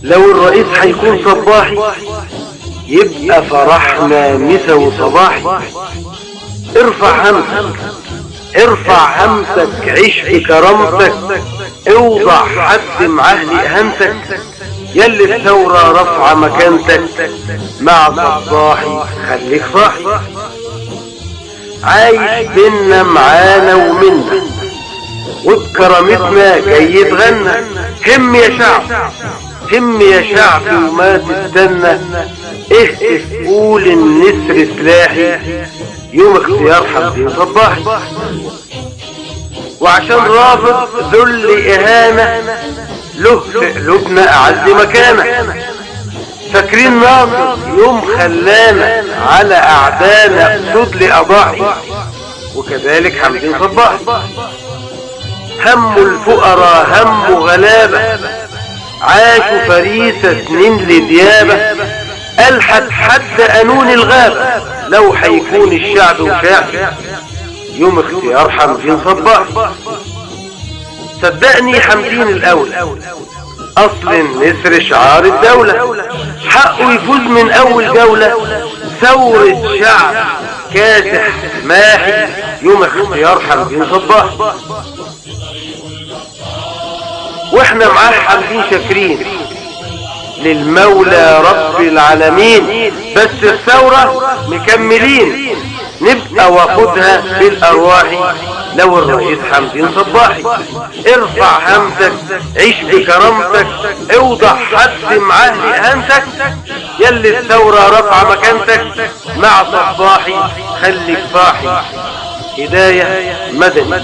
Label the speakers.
Speaker 1: لو الرئيس هيكون صباحي يبقى فرحنا مسا وصباحي. ارفع همسك، ارفع همسك، عيش بكرامتك، اوضع حد معاه لإهانتك، يلي الثورة رفع مكانتك، مع صباحي خليك صاحي. عايش بينا معانا ومنا وبكرامتنا جاي يتغنى. هم يا شعب، هم يا شعب وما تستنى، اهتف قول النسر سلاحي يوم اختيار حمدين صباحي. وعشان رافض ذل اهانة له في قلوبنا اعز مكانة. فاكرين ناصر يوم خلانا على اعدانا اسود لأضاحي، وكذلك حمدين صباحي. هم الفقراء هم غلابة عاشوا فريسة سنين لديابة. ألحد حد قانون الغابة لو هيكون الشعب وشاعبي يوم اختيار حمدين صباحي. صدقني حمدين الأول أصل النسر شعار الدولة، حقه يفوز من أول جولة. ثورة شعب كاسح ماحي يوم اختيار حمدين صباحي. واحنا معاه حمدين شاكرين للمولى رب العالمين، بس الثورة مكملين نبقى وقودها بالأرواح لو الرئيس حمدين صباحي. ارفع همسك، عيش بكرامتك، اوضع حد معاه لإهانتك، يلي الثورة رفع مكانتك، مع صباحي خليك صاحي. هداية مدني.